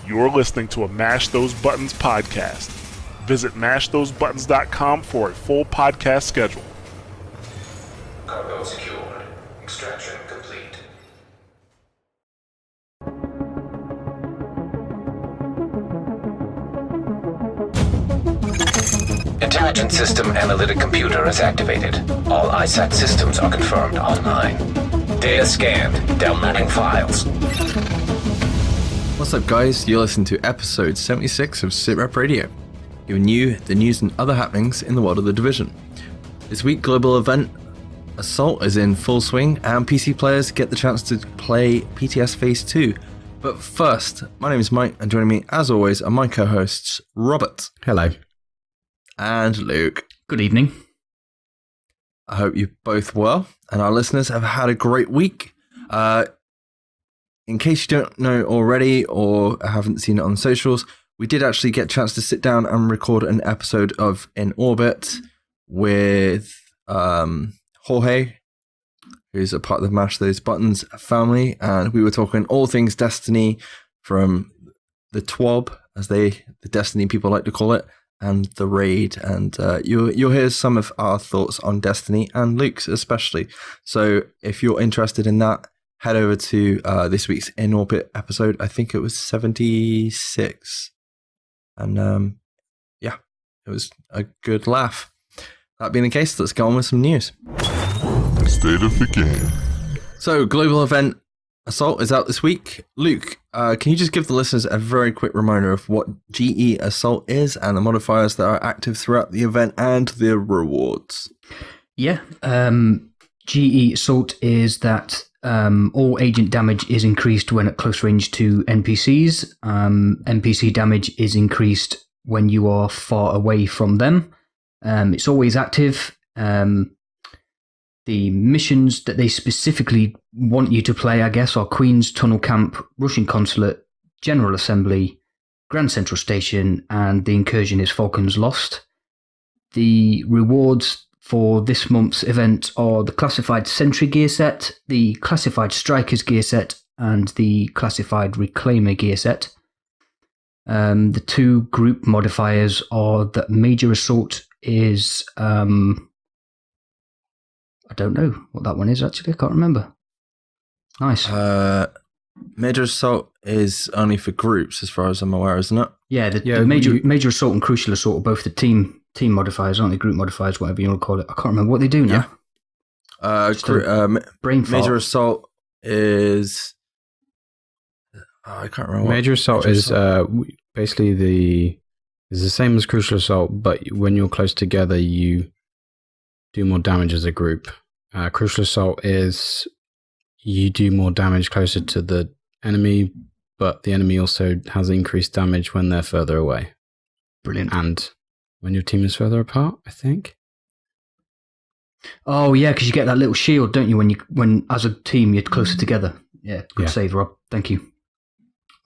You're listening to a Mash Those Buttons podcast. Visit mashthosebuttons.com for a full podcast schedule. Cargo secured. Extraction complete. Intelligence system analytic computer is activated. All ISAC systems are confirmed online. Data scanned. Downloading files. What's up, guys? You're listening to episode 76 of SITREP Radio, giving you the news and other happenings in the world of the Division. This week, global event Assault is in full swing, and PC players get the chance to play PTS Phase 2. But first, my name is Mike, and joining me, as always, are my co-hosts, Robert. Hello. And Luke. Good evening. I hope you're both well, and our listeners have had a great week. In case you don't know already or haven't seen it on socials, we did actually get a chance to sit down and record an episode of In Orbit with Jorge, who's a part of the Mash Those Buttons family, and we were talking all things Destiny, from the TWAB, as the Destiny people like to call it, and the raid, and you'll hear some of our thoughts on Destiny, and Luke's especially. So if you're interested in that, head over to this week's In Orbit episode. I think it was 76. And yeah, it was a good laugh. That being the case, let's go on with some news. State of the game. So, global event Assault is out this week. Luke, can you just give the listeners a very quick reminder of what GE Assault is and the modifiers that are active throughout the event and the rewards? Yeah, GE Assault is that all agent damage is increased when at close range to NPCs. NPC damage is increased when you are far away from them. It's always active. The missions that they specifically want you to play, I guess, are Queen's Tunnel Camp, Russian Consulate, General Assembly, Grand Central Station, and the incursion is Falcons Lost. The rewards for this month's event are the Classified Sentry gear set, the Classified Strikers gear set, and the Classified Reclaimer gear set. The two group modifiers are that Major Assault is... I don't know what that one is, actually. I can't remember. Nice. Major Assault is only for groups, as far as I'm aware, isn't it? Yeah, the Major Assault and Crucial Assault are both the team modifiers, aren't they? Group modifiers, whatever you want to call it. I can't remember what they do now. Brain fart. Major Assault is... I can't remember. Major Assault is basically is the same as Crucial Assault, but when you're close together, you do more damage as a group. Crucial Assault is you do more damage closer to the enemy, but the enemy also has increased damage when they're further away. Brilliant. And when your team is further apart, I think. Oh yeah, because you get that little shield, don't you? When as a team you're closer together. Yeah, good save, Rob. Thank you.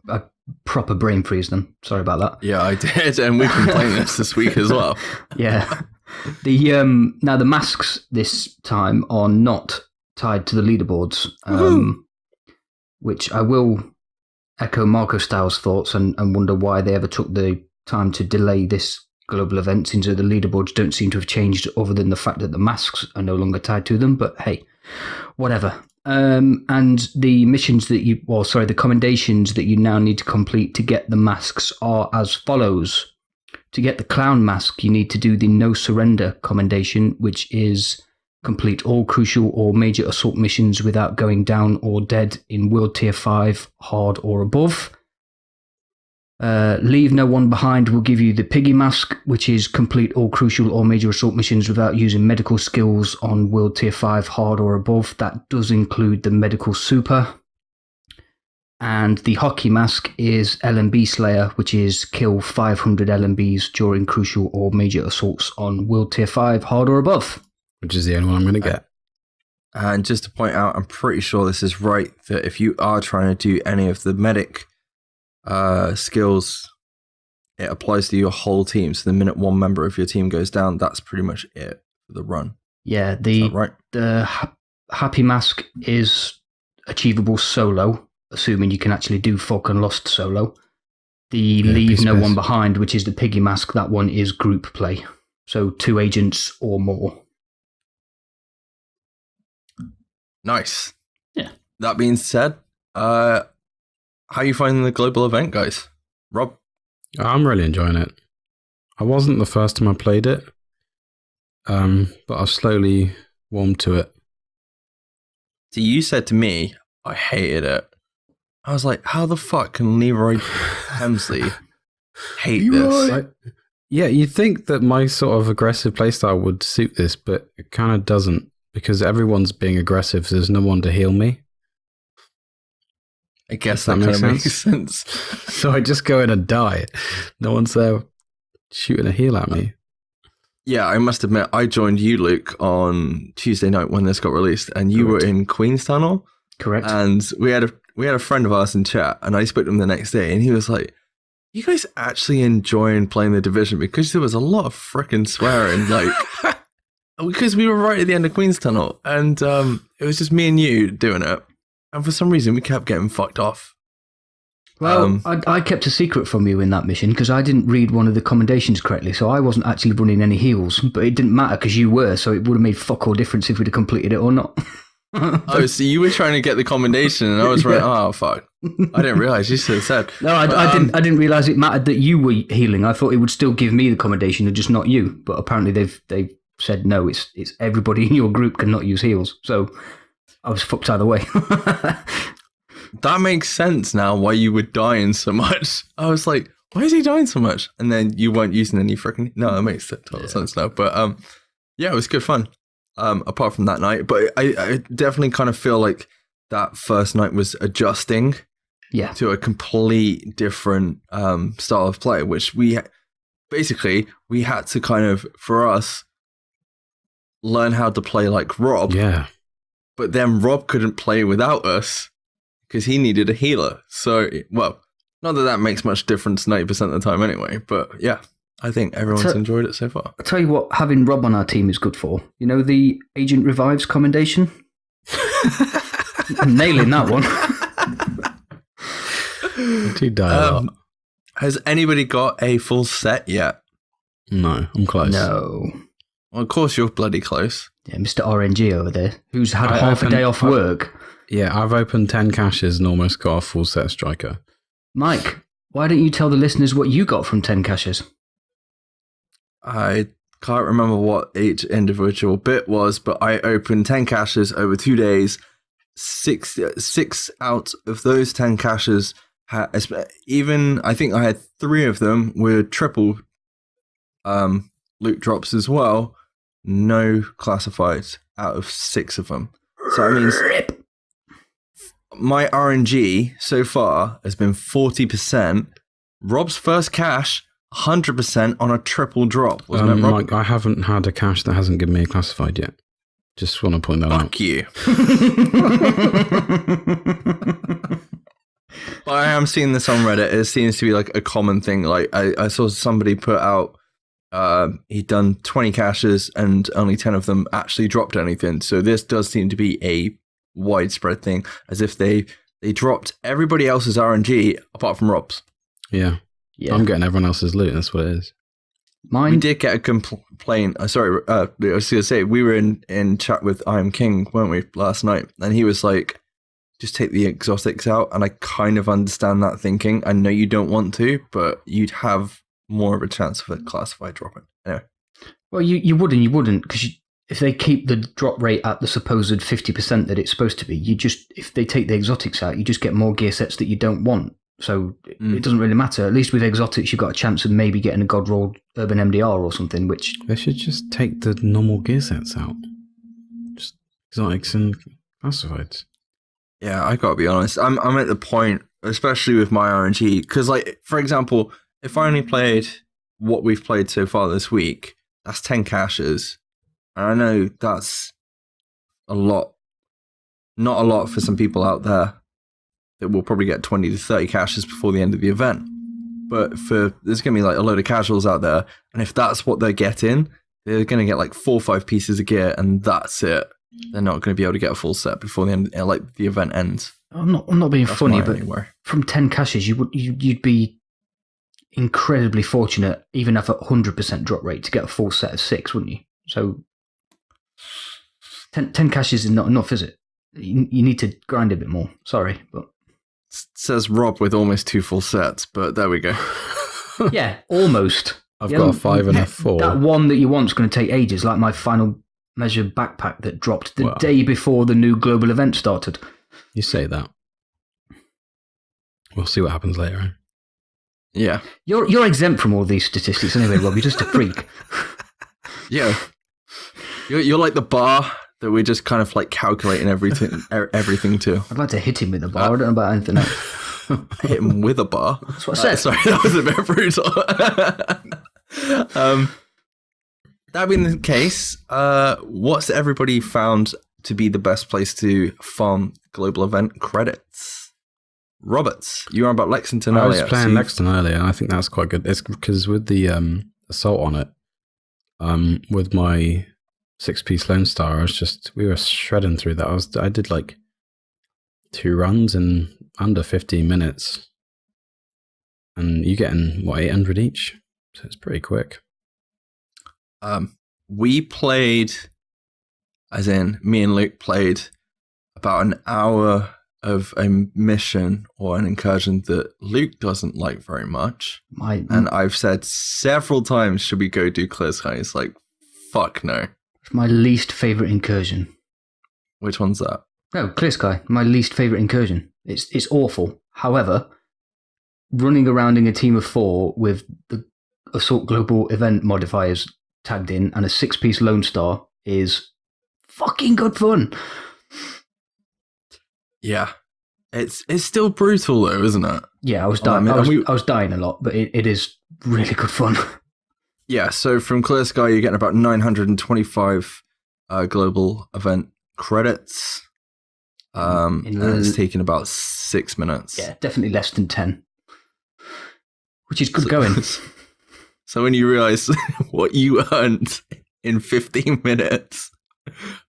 I proper brain freeze them. Sorry about that. Yeah, I did, and we've been playing this week as well. Yeah. Now the masks this time are not tied to the leaderboards, which I will echo Marco Styles' thoughts and wonder why they ever took the time to delay this global event, since the leaderboards don't seem to have changed other than the fact that the masks are no longer tied to them. But hey, whatever. And the missions the commendations that you now need to complete to get the masks are as follows. To get the clown mask, you need to do the no surrender commendation, which is complete all crucial or major assault missions without going down or dead in World Tier 5, hard or above. Leave no one behind will give you the piggy mask, which is complete all crucial or major assault missions without using medical skills on World Tier 5, hard or above. That does include the medical super. And the hockey mask is LMB Slayer, which is kill 500 LMBs during crucial or major assaults on World Tier 5, hard or above. Which is the only one I'm going to get. And just to point out, I'm pretty sure this is right, that if you are trying to do any of the medic skills, it applies to your whole team. So the minute one member of your team goes down, that's pretty much it for the run. Yeah, right? The happy mask is achievable solo, assuming you can actually do Falcon Lost solo. The Leave No One Behind, which is the piggy mask, that one is group play. So 2 agents or more. Nice. Yeah. That being said, how are you finding the global event, guys? Rob? I'm really enjoying it. I wasn't the first time I played it, but I've slowly warmed to it. So you said to me, I hated it. I was like, how the fuck can Leeroy Hemsley hate this? Yeah, you'd think that my sort of aggressive playstyle would suit this, but it kind of doesn't, because everyone's being aggressive, so there's no one to heal me. I guess that kind of makes sense. So I just go in and die. No one's there shooting a heal at me. Yeah, I must admit, I joined you, Luke, on Tuesday night when this got released, and you were in Queen's Tunnel. Correct. And we had a friend of ours in chat, and I spoke to him the next day, and he was like, "You guys actually enjoying playing the Division?" Because there was a lot of frickin' swearing, like, because we were right at the end of Queen's Tunnel, and it was just me and you doing it, and for some reason we kept getting fucked off. Well, I kept a secret from you in that mission because I didn't read one of the commendations correctly, so I wasn't actually running any heals, but it didn't matter because you were, so it would have made fuck all difference if we'd have completed it or not. Oh, so you were trying to get the commendation, and I was right. Oh fuck! I didn't realize you should have said. No, I didn't realize it mattered that you were healing. I thought it would still give me the commendation, and just not you. But apparently they've said no. It's everybody in your group cannot use heals. So I was fucked either way. That makes sense now. Why you were dying so much? I was like, why is he dying so much? And then you weren't using any freaking. No, that makes total sense now. But yeah, it was good fun. Apart from that night, but I definitely kind of feel like that first night was adjusting to a complete different style of play, which we had to kind of, for us, learn how to play like Rob. Yeah. But then Rob couldn't play without us because he needed a healer. So, well, not that that makes much difference 90% of the time anyway, but yeah. I think everyone's enjoyed it so far. I'll tell you what, having Rob on our team is good for. You know the Agent Revives commendation? I'm nailing that one. Too die Has anybody got a full set yet? No, I'm close. No. Well, of course you're bloody close. Yeah, Mr. RNG over there, who's had half a day off work. Yeah, I've opened 10 caches and almost got a full set striker. Mike, why don't you tell the listeners what you got from 10 caches? I can't remember what each individual bit was, but I opened 10 caches over 2 days. Six out of those 10 caches, I think I had 3 of them were triple loot drops as well. No classifieds out of 6 of them. So that means my RNG so far has been 40%. Rob's first cache, 100% on a triple drop, wasn't it, Rob? Mike, I haven't had a cache that hasn't given me a classified yet. Just want to point that out. Fuck you. But I am seeing this on Reddit. It seems to be like a common thing. Like I saw somebody put out, he'd done 20 caches and only 10 of them actually dropped anything. So this does seem to be a widespread thing, as if they dropped everybody else's RNG apart from Rob's. Yeah. I'm getting everyone else's loot. That's what it is. We did get a complaint. Sorry, I was going to say, we were in chat with I Am King, weren't we, last night? And he was like, just take the exotics out. And I kind of understand that thinking. I know you don't want to, but you'd have more of a chance of a classified dropping. Anyway. Well, you wouldn't, because if they keep the drop rate at the supposed 50% that it's supposed to be, if they take the exotics out, you just get more gear sets that you don't want. So it doesn't really matter. At least with exotics, you've got a chance of maybe getting a god rolled urban MDR or something, which... They should just take the normal gear sets out. Just exotics and classifieds. Yeah, I gotta be honest. I'm at the point, especially with my RNG, because, like, for example, if I only played what we've played so far this week, that's 10 caches. And I know that's a lot. Not a lot for some people out there that will probably get 20 to 30 caches before the end of the event. But there's going to be like a load of casuals out there. And if that's what they're getting, they're going to get like 4 or 5 pieces of gear and that's it. They're not going to be able to get a full set before the end, the event ends. I'm not being funny, but from 10 caches, you'd be incredibly fortunate, even at a 100% drop rate, to get a full set of 6, wouldn't you? So 10 caches is not enough, is it? You need to grind a bit more. Sorry, but Says Rob with almost 2 full sets, but there we go. yeah, almost. I've got a 5 and a 4. That one that you want's going to take ages, like my final measure backpack that dropped the day before the new global event started. You say that. We'll see what happens later. Eh? Yeah. You're exempt from all these statistics anyway, Rob. You're just a freak. Yeah. You're like the bar that we're just kind of like calculating everything to. I'd like to hit him with a bar. I don't know about anything else. Hit him with a bar. That's what I said. Sorry, that was a bit brutal. That being the case, what's everybody found to be the best place to farm global event credits? Roberts, you were about Lexington earlier. I was playing Lexington earlier, and I think that's quite good. It's because with the assault on it, with my 6-piece Lone Star, we were shredding through that. I did like 2 runs in under 15 minutes, and you're getting 800 each, so it's pretty quick. We played, as in me and Luke played about an hour of a mission or an incursion that Luke doesn't like very much. And I've said several times, should we go do Clear Sky? It's like, fuck no. It's my least favourite incursion. Which one's that? No, Clear Sky, my least favourite incursion. It's awful. However, running around in a team of 4 with the Assault Global Event modifiers tagged in and a 6-piece Lone Star is fucking good fun. Yeah. It's still brutal though, isn't it? Yeah, I was dying. I was dying a lot, but it is really good fun. Yeah, so from Clear Sky, you're getting about 925 global event credits. And it's taking about 6 minutes. Yeah, definitely less than 10. Which is good going. So when you realize what you earned in 15 minutes,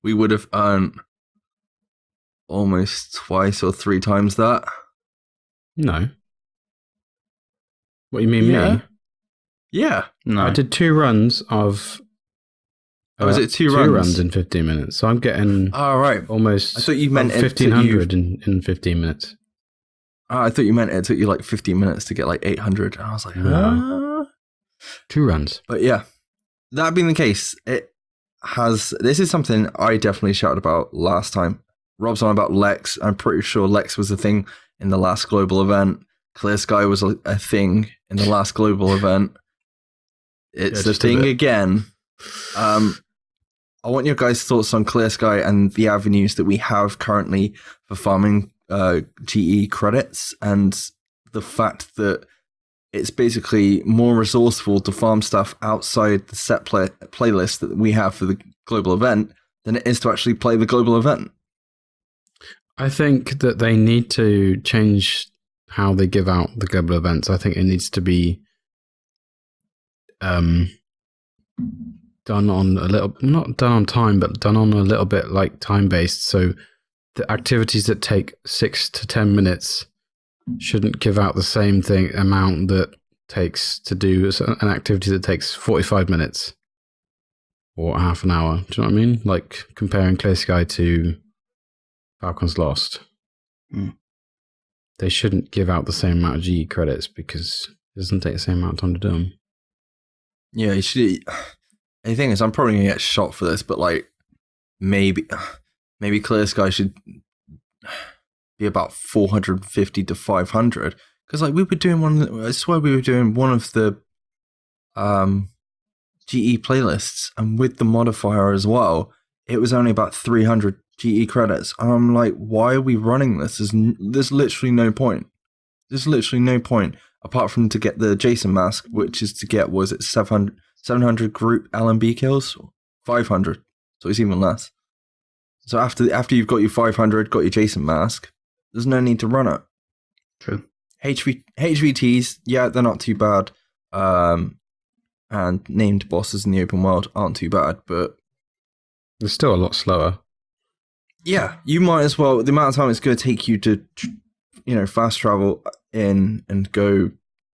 we would have earned almost twice or 3 times that. No. What do you mean, me? Yeah. No. I did 2 runs of... Was it 2 runs? 2 runs? runs in 15 minutes. So I'm getting almost I thought you meant 1,500 in 15 minutes. I thought you meant it took you like 15 minutes to get like 800. And I was like, No. 2 runs. But yeah, that being the case, this is something I definitely shouted about last time. Rob's on about Lex. I'm pretty sure Lex was a thing in the last global event. Clear Sky was a thing in the last global event. It's the thing again. I want your guys' thoughts on Clear Sky and the avenues that we have currently for farming GE credits, and the fact that it's basically more resourceful to farm stuff outside the set playlist that we have for the global event than it is to actually play the global event. I think that they need to change how they give out the global events. I think it needs to be done on a little, not done on time, but done on a little bit like time based. So the activities that take 6 to 10 minutes shouldn't give out the same amount that takes to do an activity that takes 45 minutes or half an hour. Do you know what I mean? Like comparing Clear Sky to Falcon's Lost. They shouldn't give out the same amount of GE credits because it doesn't take the same amount of time to do them. Yeah, you should. The thing is, I'm probably gonna get shot for this, but like maybe Clear Sky should be about 450 to 500, because like we were doing I swear we were doing one of the GE playlists, and with the modifier as well, it was only about 300 GE credits. And I'm like, why are we running this? There's literally no point. There's literally no point apart from to get the Jason mask, which is to get, was it 700 group LMB kills? 500. So it's even less. So after you've got your 500, got your Jason mask, there's no need to run it. True. HVTs, yeah, they're not too bad. And named bosses in the open world aren't too bad, but they're still a lot slower. Yeah, you might as well. The amount of time it's going to take you to, fast travel in and go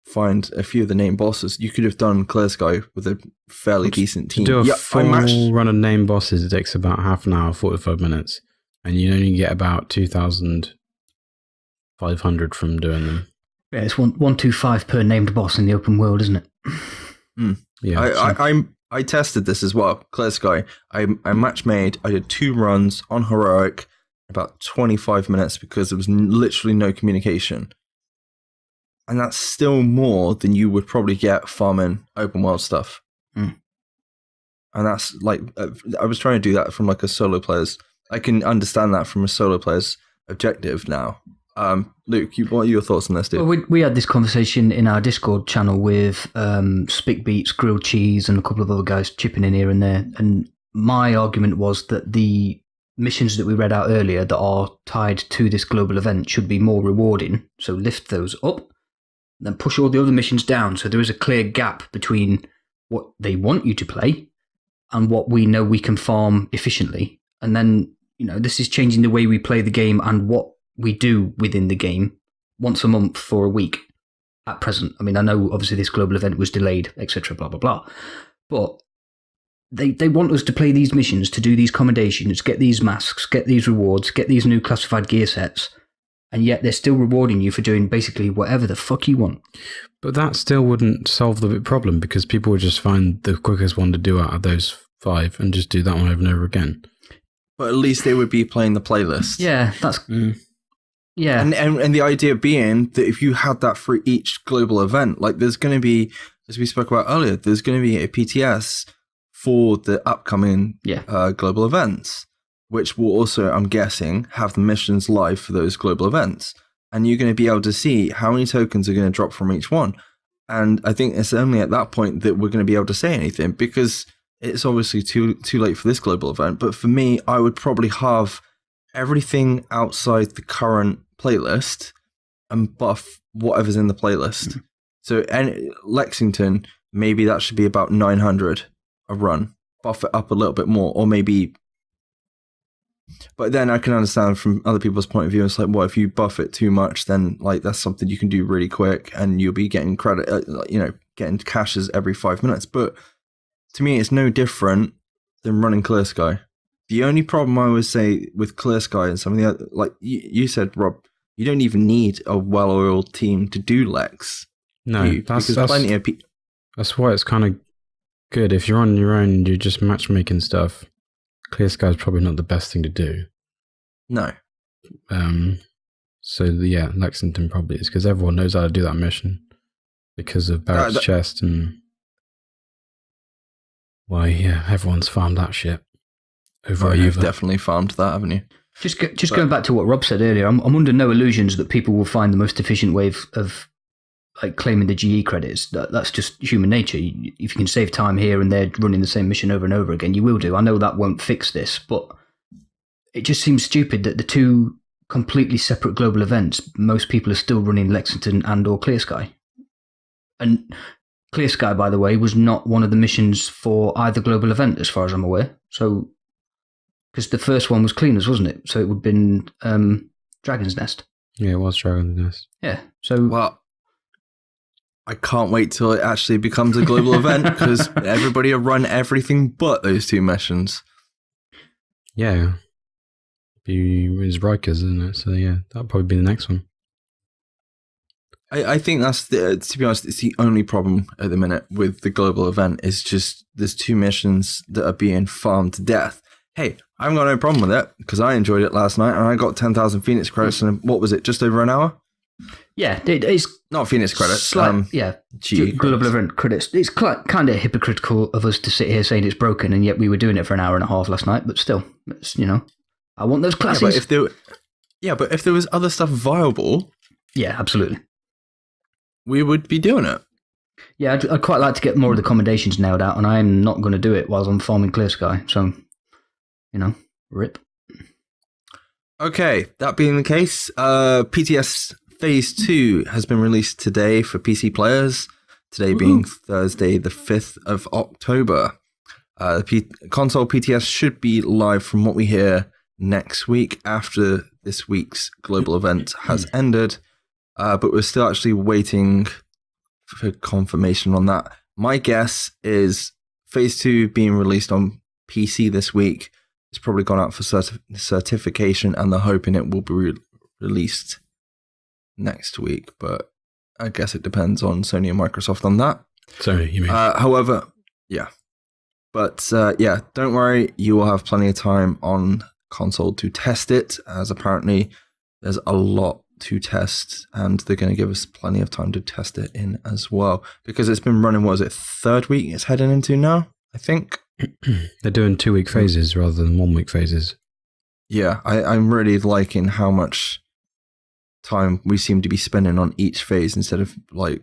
find a few of the named bosses. You could have done Clear Sky with a fairly decent team. To do a full run of named bosses, it takes about half an hour, 45 minutes, and you only get about 2,500 from doing them. Yeah, it's 125 per named boss in the open world, isn't it? Yeah, I tested this as well. Clear Sky. I match made. I did 2 runs on heroic, about 25 minutes because there was literally no communication. And that's still more than you would probably get farming open world stuff. And that's like, I was trying to do that from like a solo player's. I can understand that from a solo player's objective now. Luke, what are your thoughts on this, dude? Well, we had this conversation in our Discord channel with Spick Beats, Grilled Cheese, and a couple of other guys chipping in here and there. And my argument was that the missions that we read out earlier that are tied to this global event should be more rewarding. So lift those up, then push all the other missions down. So there is a clear gap between what they want you to play and what we know we can farm efficiently. And then, this is changing the way we play the game and what we do within the game once a month for a week at present. I mean, I know obviously this global event was delayed, etc., blah, blah, blah. But they want us to play these missions, to do these commendations, get these masks, get these rewards, get these new classified gear sets, and yet they're still rewarding you for doing basically whatever the fuck you want. but that still wouldn't solve the problem because people would just find the quickest one to do out of those 5 and just do that one over and over again. But at least they would be playing the playlist. Yeah, that's... Yeah. And the idea being that if you had that for each global event, like there's going to be, as we spoke about earlier, there's going to be a PTS for the upcoming global events, which will also, I'm guessing, have the missions live for those global events. And you're going to be able to see how many tokens are going to drop from each one. And I think it's only at that point that we're going to be able to say anything, because it's obviously too late for this global event. But for me, I would probably have everything outside the current playlist and buff whatever's in the playlist. So Lexington, maybe that should be about 900 a run. Buff it up a little bit more, or maybe... But then I can understand from other people's point of view, it's like, well, if you buff it too much, then like that's something you can do really quick and you'll be getting credit, getting caches every 5 minutes. But to me, it's no different than running Clear Sky. The only problem I would say with Clear Sky and some of the other, like you said, Rob, you don't even need a well-oiled team to do Lex. No, that's plenty of people. That's why it's kind of good. If you're on your own and you're just matchmaking stuff, Clear Sky is probably not the best thing to do. No. So yeah, Lexington probably is, because everyone knows how to do that mission because of Barrett's chest and everyone's farmed that shit. You've definitely farmed that, haven't you? Just going back to what Rob said earlier, I'm under no illusions that people will find the most efficient way of like claiming the GE credits. That's just human nature. If you can save time here and there running the same mission over and over again, you will do. I know that won't fix this, but it just seems stupid that the two completely separate global events, most people are still running Lexington and or Clear Sky. And Clear Sky, by the way, was not one of the missions for either global event, as far as I'm aware. So, because the first one was cleaners, wasn't it? So it would have been Dragon's Nest. Yeah, it was Dragon's Nest. Yeah. So, well, I can't wait till it actually becomes a global event, because everybody will run everything but those two missions. Yeah. It's Rikers, isn't it? So yeah, that'll probably be the next one. I think that's to be honest, it's the only problem at the minute with the global event is just there's 2 missions that are being farmed to death. Hey, I haven't got no problem with it because I enjoyed it last night and I got 10,000 Phoenix credits and what was it, just over an hour? Yeah, it's not Phoenix credits. GE global event credits. It's kind of hypocritical of us to sit here saying it's broken, and yet we were doing it for an hour and a half last night. But still, it's, I want those classes. But if there was other stuff viable, yeah, absolutely, we would be doing it. Yeah, I'd quite like to get more of the commendations nailed out, and I am not going to do it while I'm farming Clear Sky. So, rip. Okay, that being the case, PTS Phase 2 has been released today for PC players, today being Thursday the 5th of October. The console PTS should be live from what we hear next week after this week's global event has ended, but we're still actually waiting for confirmation on that. My guess is Phase 2 being released on PC this week. It's probably gone out for certification, and they're hoping it will be released next week. But I guess it depends on Sony and Microsoft on that. Sony, you mean? However, yeah. But yeah, don't worry. You will have plenty of time on console to test it, as apparently there's a lot to test, and they're going to give us plenty of time to test it in as well. Because it's been running, what is it, third week it's heading into now, I think? They're doing 2-week phases rather than 1-week phases. Yeah, I'm really liking how much time we seem to be spending on each phase instead of like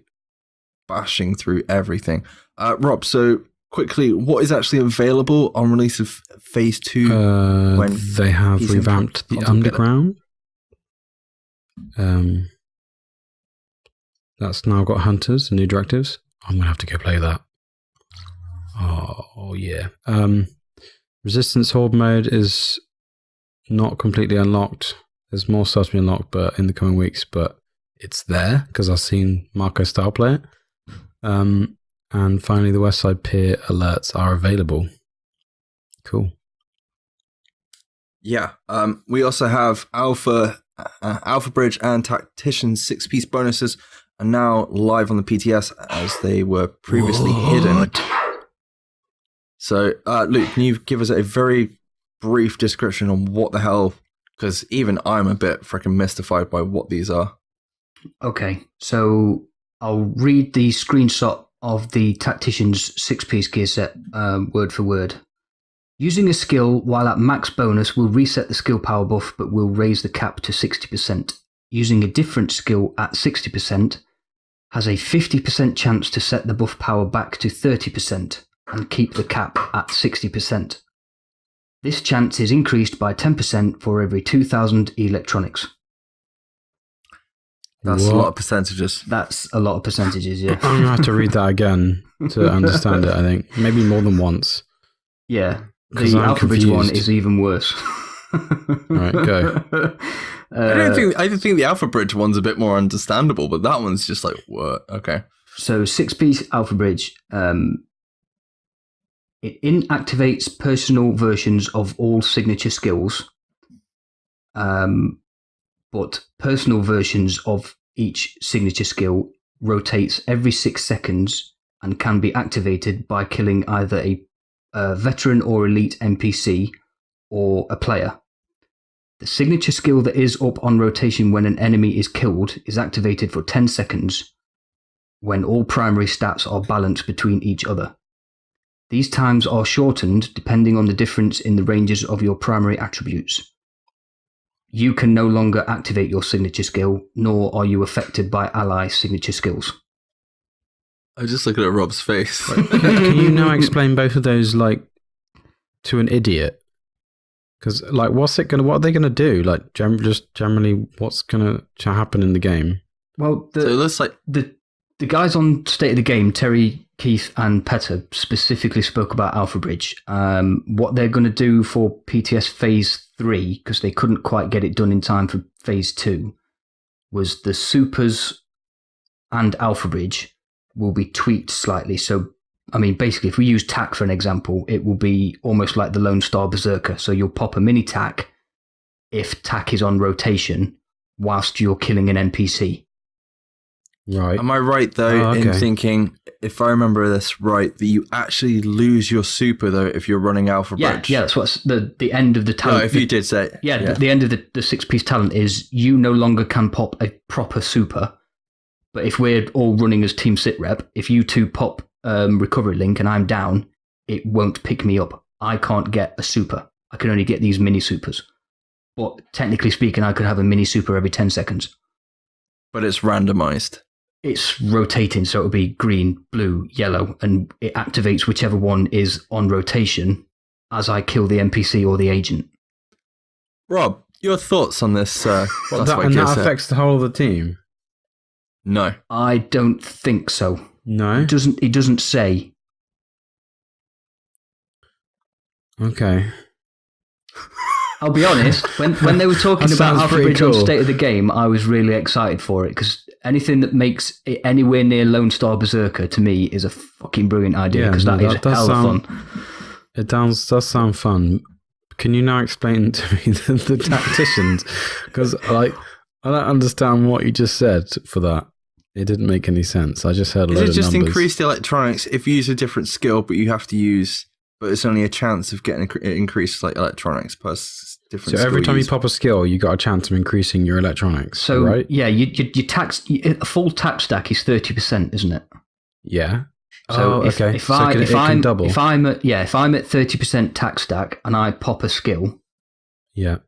bashing through everything. Rob, so quickly, what is actually available on release of Phase 2? When they have revamped the Underground. That's now got hunters and new directives. I'm going to have to go play that. Oh yeah. Resistance Horde mode is not completely unlocked. There's more stuff to be unlocked, but in the coming weeks. But it's there because I've seen Marco Style play it. And finally, the Westside Pier alerts are available. Cool. Yeah. We also have Alpha Bridge and Tactician's 6-piece bonuses are now live on the PTS as they were previously hidden. So, Luke, can you give us a very brief description on what the hell, because even I'm a bit freaking mystified by what these are. Okay, so I'll read the screenshot of the Tactician's 6-piece gear set word for word. Using a skill while at max bonus will reset the skill power buff but will raise the cap to 60%. Using a different skill at 60% has a 50% chance to set the buff power back to 30% and keep the cap at 60%. This chance is increased by 10% for every 2,000 electronics. That's a lot of percentages. That's a lot of percentages, yeah. I'm going to have to read that again to understand it, I think. Maybe more than once. Yeah. The Alpha Bridge one is even worse. Right, go. I think the Alpha Bridge one's a bit more understandable, but that one's just like, what? Okay. So 6-piece Alpha Bridge, it inactivates personal versions of all signature skills, but personal versions of each signature skill rotates every 6 seconds and can be activated by killing either a veteran or elite NPC or a player. The signature skill that is up on rotation when an enemy is killed is activated for 10 seconds when all primary stats are balanced between each other. These times are shortened depending on the difference in the ranges of your primary attributes. You can no longer activate your signature skill, nor are you affected by ally signature skills. I was just looking at Rob's face. Can you now explain both of those, like, to an idiot? Because, like, what are they gonna do? Like, just generally, what's gonna happen in the game? Well, so it looks like the guys on State of the Game, Terry, Keith, and Petter, specifically spoke about Alpha Bridge. What they're going to do for PTS Phase 3, because they couldn't quite get it done in time for Phase 2, was the Supers and Alpha Bridge will be tweaked slightly. So, I mean, basically, if we use TAC for an example, it will be almost like the Lone Star Berserker. So you'll pop a mini TAC if TAC is on rotation whilst you're killing an NPC. Right. Am I right, though, in thinking, if I remember this right, that you actually lose your super, though, if you're running Alpha Bridge? Yeah, that's what's the end of the talent. No, if you did say... Yeah, the end of the 6-piece talent is you no longer can pop a proper super. But if we're all running as Team SITREP, if you two pop Recovery Link and I'm down, it won't pick me up. I can't get a super. I can only get these mini supers. But technically speaking, I could have a mini super every 10 seconds. But it's randomized. It's rotating, so it'll be green, blue, yellow, and it activates whichever one is on rotation as I kill the NPC or the agent. Rob, your thoughts on this? That affects the whole of the team? No. I don't think so. No? It doesn't say. Okay. I'll be honest, when they were talking about Alpha Bridge on State of the Game, I was really excited for it, because anything that makes it anywhere near Lone Star Berserker to me is a fucking brilliant idea because that is hell of fun. It does sound fun. Can you now explain to me the tacticians? Because I don't understand what you just said for that. It didn't make any sense. I just heard a load of numbers. Is it just increased electronics if you use a different skill, but you have to use, but it's only a chance of getting increased like electronics plus different. So every time you pop a skill, you got a chance of increasing your electronics. So right? Yeah, you tax a full tap stack is 30%, isn't it? Yeah. So if I'm at 30% tax stack and I pop a skill, yeah,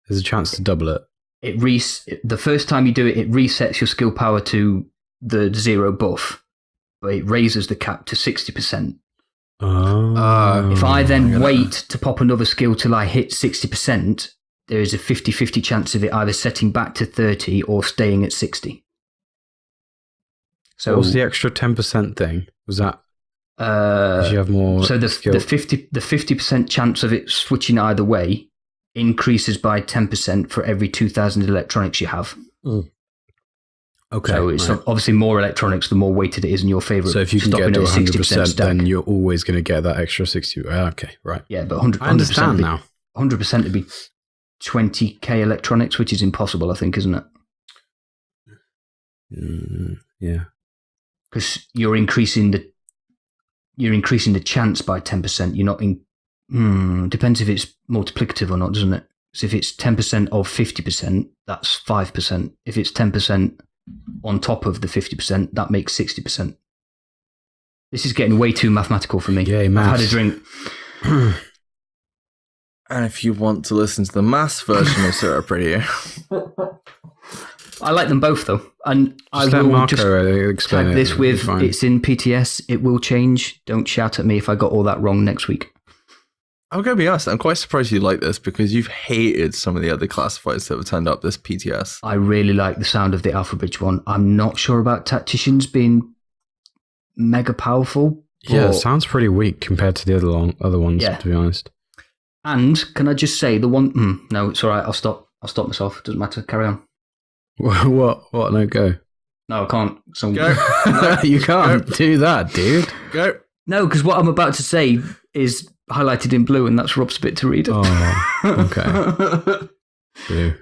there's a chance to double it. The first time you do it, it resets your skill power to the 0 buff, but it raises the cap to 60%. If I then wait to pop another skill till I hit 60%, there is a 50-50 chance of it either setting back to 30 or staying at 60. So what was the extra 10% thing? Was that did you have more? So the skill? the 50% chance of it switching either way increases by 10% for every 2,000 electronics you have. Okay. So it's obviously more electronics, the more weighted it is in your favour. So if you can get to 100%, then you're always going to get that extra 60. Okay, right. Yeah, but 100%. I understand now. 100% would be 20k electronics, which is impossible, I think, isn't it? Yeah. Because you're increasing the chance by 10%. You're not in. Depends if it's multiplicative or not, doesn't it? So if it's 10% of 50%, that's 5%. If it's 10% on top of the 50%, that makes 60%. This is getting way too mathematical for me. Yay, maths. I've had a drink. And if you want to listen to the maths version of SITREP Radio, I like them both though, and I let will Marco just explain tag this with fine. it's in PTS. It will change. Don't shout at me if I got all that wrong next week. I'm going to be honest, I'm quite surprised you like this because you've hated some of the other classifiers that have turned up this PTS. I really like the sound of the Alpha Bridge one. I'm not sure about Tacticians being mega powerful. Yeah, it sounds pretty weak compared to the other ones, to be honest. And can I just say the one? No, it's all right. I'll stop myself. Doesn't matter. Carry on. What? No, go. No, I can't. So Go. You can't do that, dude. Go. No, because what I'm about to say is highlighted in blue, and that's Rob's bit to read. Oh, okay. Blue.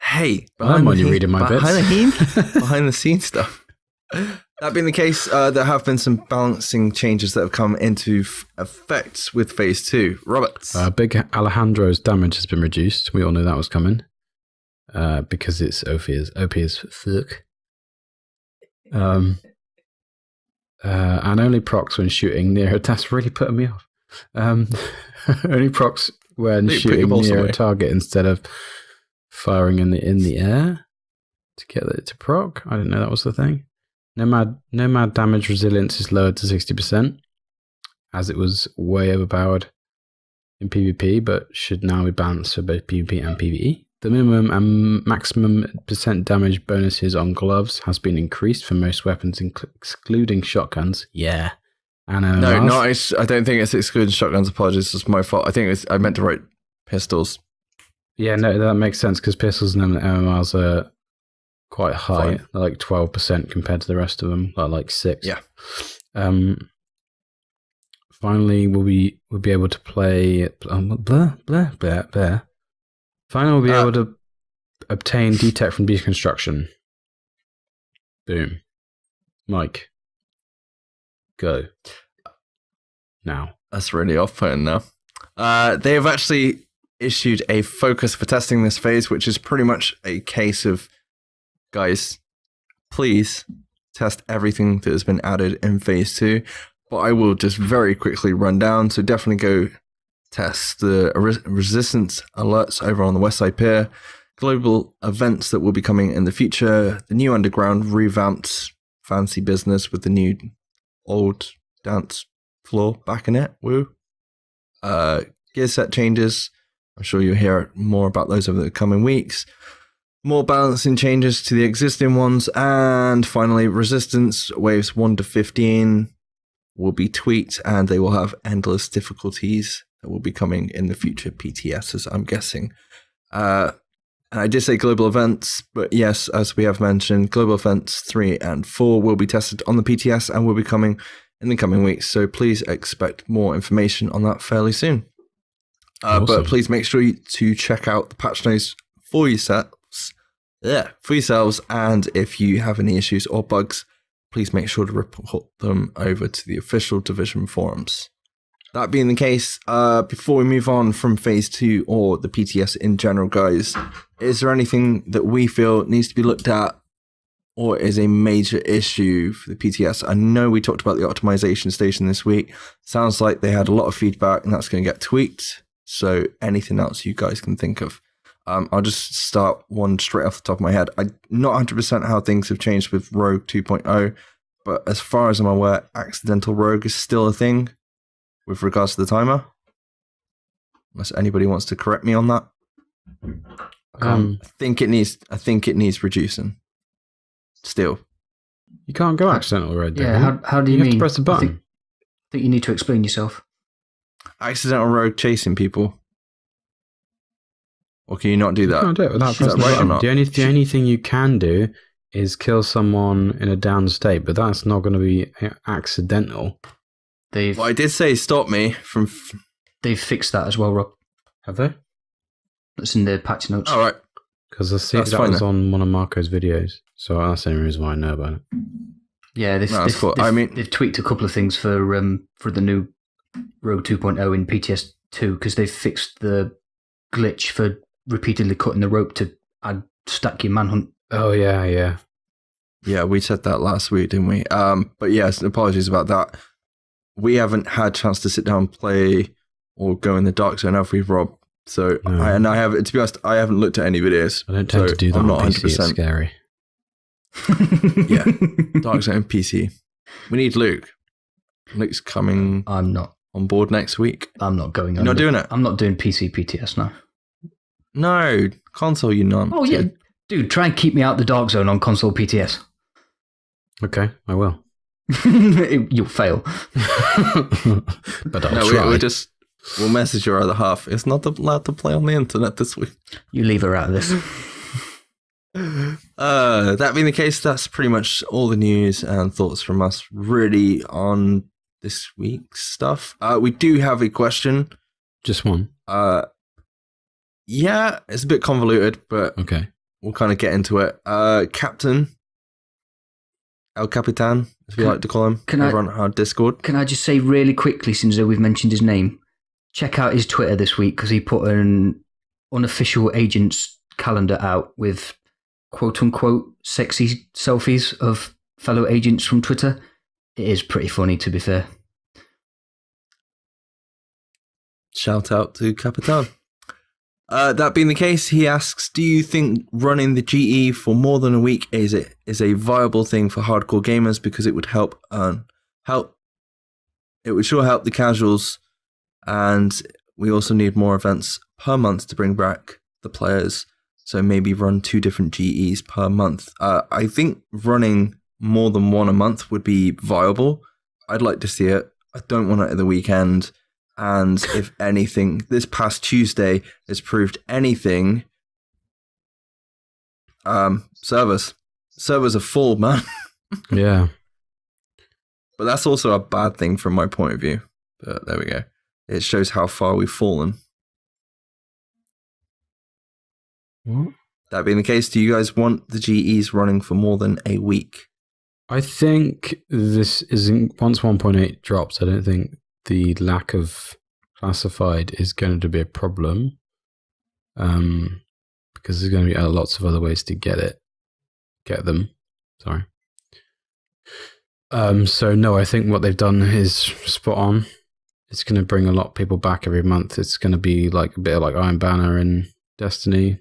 Hey, I'm only reading my bits. Behind the scenes stuff. That being the case, there have been some balancing changes that have come into effect with Phase 2. Roberts. Big Alejandro's damage has been reduced. We all knew that was coming. Because it's OP as fuck. And only procs when shooting near that's really putting me off. Only procs when shooting near a target instead of firing in the air to get it to proc. I didn't know that was the thing. Nomad damage resilience is lowered to 60%, as it was way overpowered in PvP, but should now be balanced for both PvP and PvE. The minimum and maximum percent damage bonuses on gloves has been increased for most weapons, excluding shotguns. Yeah. And no, not. I don't think it's excluding shotguns. Apologies, it's my fault. I meant to write pistols. Yeah, no, that makes sense because pistols and MMRs are quite high, like 12% compared to the rest of them, like 6. Yeah. Finally, we'll be able to play. Finally, we'll be able to obtain detect from deconstruction. Boom. Mike. Go. Now. That's really off-putting now. They have actually issued a focus for testing this phase, which is pretty much a case of, guys, please test everything that has been added in Phase 2. But I will just very quickly run down. So definitely go test the resistance alerts over on the West Side Pier, global events that will be coming in the future, the new underground revamped fancy business with the new old dance floor back in it. Woo. Gear set changes. I'm sure you'll hear more about those over the coming weeks. More balancing changes to the existing ones. And finally, resistance waves 1 to 15 will be tweaked, and they will have endless difficulties that will be coming in the future PTSs, I'm guessing. And I did say global events, but yes, as we have mentioned, global events 3 and 4 will be tested on the PTS and will be coming in the coming weeks. So please expect more information on that fairly soon. Awesome. But please make sure to check out the patch notes for yourselves. For yourselves. And if you have any issues or bugs, please make sure to report them over to the official Division forums. That being the case, before we move on from Phase 2 or the PTS in general, guys, is there anything that we feel needs to be looked at or is a major issue for the PTS? I know we talked about the optimization station this week. Sounds like they had a lot of feedback and that's going to get tweaked. So anything else you guys can think of? I'll just start one straight off the top of my head. I'm not 100% how things have changed with Rogue 2.0, but as far as I'm aware, accidental rogue is still a thing with regards to the timer. Unless anybody wants to correct me on that. I think it needs reducing. Still. You can't go accidental rogue. Yeah, how do you mean? You have to press the button. I think you need to explain yourself. Accidental rogue chasing people. Or can you not do that? You can't do it without pressing the button. The only thing you can do is kill someone in a down state, but that's not going to be accidental. Well, I did say stop me from... They've fixed that as well, Rob. Have they? That's in the patch notes. All right. Because I see that was on one of Marco's videos, so that's the only reason why I know about it. Yeah, they've tweaked a couple of things for the new Rogue 2.0 in PTS 2 because they've fixed the glitch for repeatedly cutting the rope to stack your manhunt. Oh yeah. Yeah, we said that last week, didn't we? But yes, apologies about that. We haven't had a chance to sit down and play or go in the dark zone, have we, Rob? So No. I have, to be honest, I haven't looked at any videos. I don't tend to do that. I'm not on PC, 100%. It's scary. Yeah, dark zone PC. We need Luke. Luke's coming. I'm not on board next week. I'm not going. You're not doing it. I'm not doing PC PTS now. No console. You not. Oh yeah, dude. Try and keep me out the dark zone on console PTS. Okay, I will. You'll fail. But I'll try. We'll message your other half. It's not allowed to play on the internet this week. You leave her out of this. That being the case, that's pretty much all the news and thoughts from us really on this week's stuff. We do have a question. Just one. Yeah, it's a bit convoluted, but okay, we'll kind of get into it. Captain El Capitan, as we like to call him, over on our Discord. Can I just say really quickly, since we've mentioned his name, check out his Twitter this week because he put an unofficial agents calendar out with quote-unquote sexy selfies of fellow agents from Twitter. It is pretty funny, to be fair. Shout out to Capitan. That being the case, he asks, do you think running the GE for more than a week is a viable thing for hardcore gamers because it would it would sure help the casuals, and we also need more events per month to bring back the players, so maybe run 2 different GEs per month. I think running more than one a month would be viable. I'd like to see it. I don't want it at the weekend. And if anything, this past Tuesday has proved anything. Servers are full, man. Yeah. But that's also a bad thing from my point of view. But there we go. It shows how far we've fallen. What? That being the case, do you guys want the GEs running for more than a week? I think this isn't. Once 1.8 drops, I don't think the lack of classified is going to be a problem, because there's going to be lots of other ways to get them. Sorry. So no, I think what they've done is spot on. It's going to bring a lot of people back every month. It's going to be like a bit like Iron Banner and Destiny.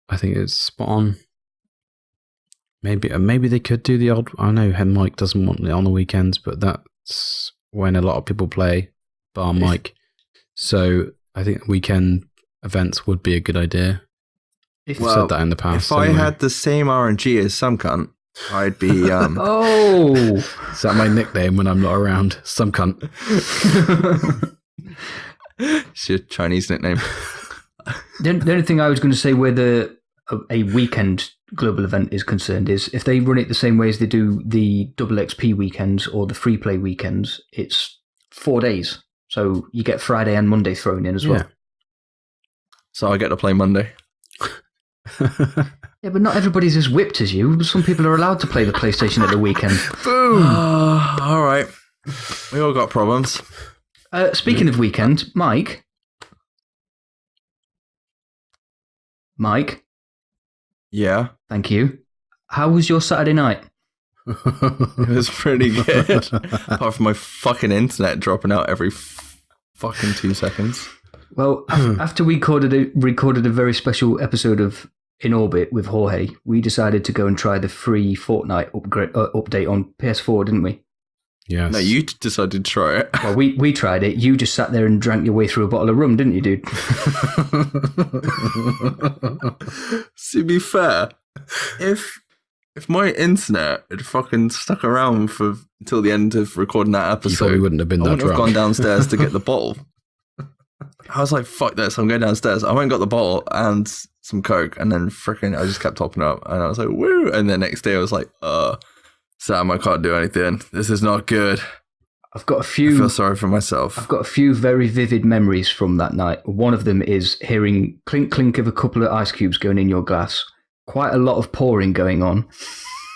I think it's spot on. Maybe they could do the odd. I know Mike doesn't want it on the weekends, but that's when a lot of people play, bar Mike. So I think weekend events would be a good idea. I've said that in the past. If I had the same RNG as some cunt, I'd be. Oh, is that my nickname when I'm not around? Some cunt. It's your Chinese nickname. The only thing I was going to say where a weekend global event is concerned is if they run it the same way as they do the double XP weekends or the free play weekends, it's 4 days. So you get Friday and Monday thrown in as well. So I get to play Monday. Yeah, but not everybody's as whipped as you. Some people are allowed to play the PlayStation at the weekend. Boom! All right. We all got problems. Speaking of weekend, Mike? Yeah. Thank you. How was your Saturday night? It was pretty good. Apart from my fucking internet dropping out every fucking 2 seconds. Well, after we recorded a very special episode of In Orbit with Jorge, we decided to go and try the free Fortnite update on PS4, didn't we? Yes. No, you decided to try it. Well, we tried it. You just sat there and drank your way through a bottle of rum, didn't you, dude? To be fair, if my internet had fucking stuck around until the end of recording that episode, you probably wouldn't have been I that wouldn't drunk. have gone downstairs to get the bottle. I was like, fuck this, I'm going downstairs. I went and got the bottle and some Coke, and then I just kept topping up, and I was like, woo! And the next day I was like, Sam, I can't do anything. This is not good. I feel sorry for myself. I've got a few very vivid memories from that night. One of them is hearing clink clink of a couple of ice cubes going in your glass, quite a lot of pouring going on,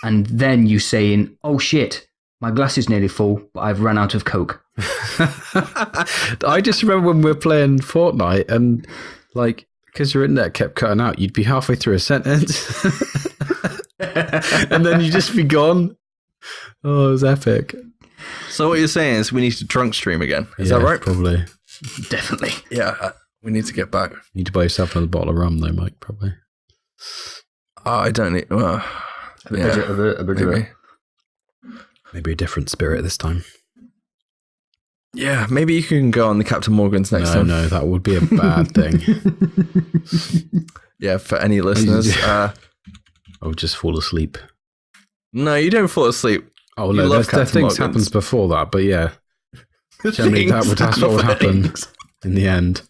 and then you saying, oh shit, my glass is nearly full, but I've run out of Coke. I just remember when we were playing Fortnite and like, because your internet kept cutting out, you'd be halfway through a sentence and then you'd just be gone. Oh, it was epic. So what you're saying is we need to drunk stream again. Is that right? Probably. Definitely. Yeah, we need to get back. You need to buy yourself another bottle of rum though, Mike, probably. I don't need... Well, Maybe a different spirit this time. Yeah, maybe you can go on the Captain Morgan's next time. No, that would be a bad thing. Yeah, for any listeners. I would just fall asleep. No, you don't fall asleep. Oh, You no, love there Captain things Morgan's. happens before that, but yeah. Generally, that's what would happen in the end.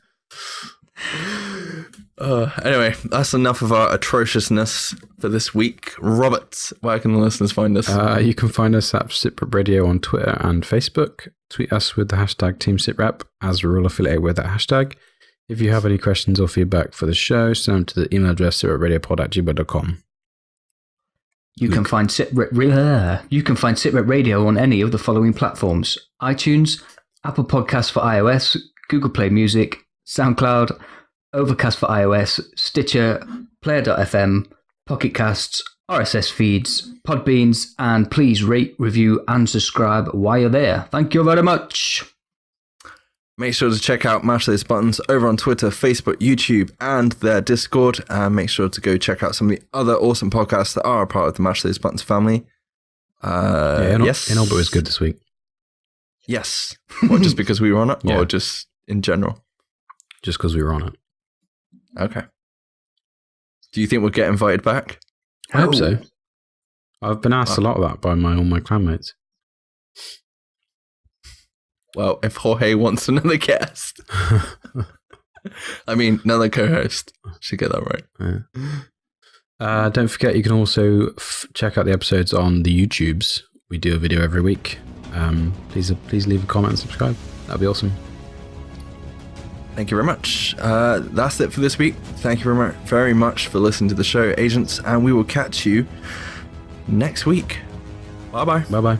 Anyway, that's enough of our atrociousness for this week. Robert, where can the listeners find us? You can find us at SITREP Radio on Twitter and Facebook. Tweet us with the hashtag TeamSitRep, as we're all affiliated with that hashtag. If you have any questions or feedback for the show, send them to the email address sitrepradiopod@gmail.com. You can find SITREP Radio on any of the following platforms: iTunes, Apple Podcasts for iOS, Google Play Music, SoundCloud, Overcast for iOS, Stitcher, Player.fm, Pocket Casts, RSS feeds, Podbeans, and please rate, review, and subscribe while you're there. Thank you very much. Make sure to check out Mash Those Buttons over on Twitter, Facebook, YouTube, and their Discord. And make sure to go check out some of the other awesome podcasts that are a part of the Mash Those Buttons family. Yes. In Orbit was good this week. Yes. What, just because we were on it? Yeah. Or just in general? Just because we were on it. Okay. Do you think we'll get invited back? I hope so. I've been asked a lot of that by all my clanmates. Well, if Jorge wants another guest. I mean, another co-host. Should get that right. Yeah. Don't forget, you can also check out the episodes on the YouTubes. We do a video every week. Please leave a comment and subscribe. That'd be awesome. Thank you very much. That's it for this week. Thank you very much for listening to the show, agents, and we will catch you next week. Bye-bye. Bye-bye.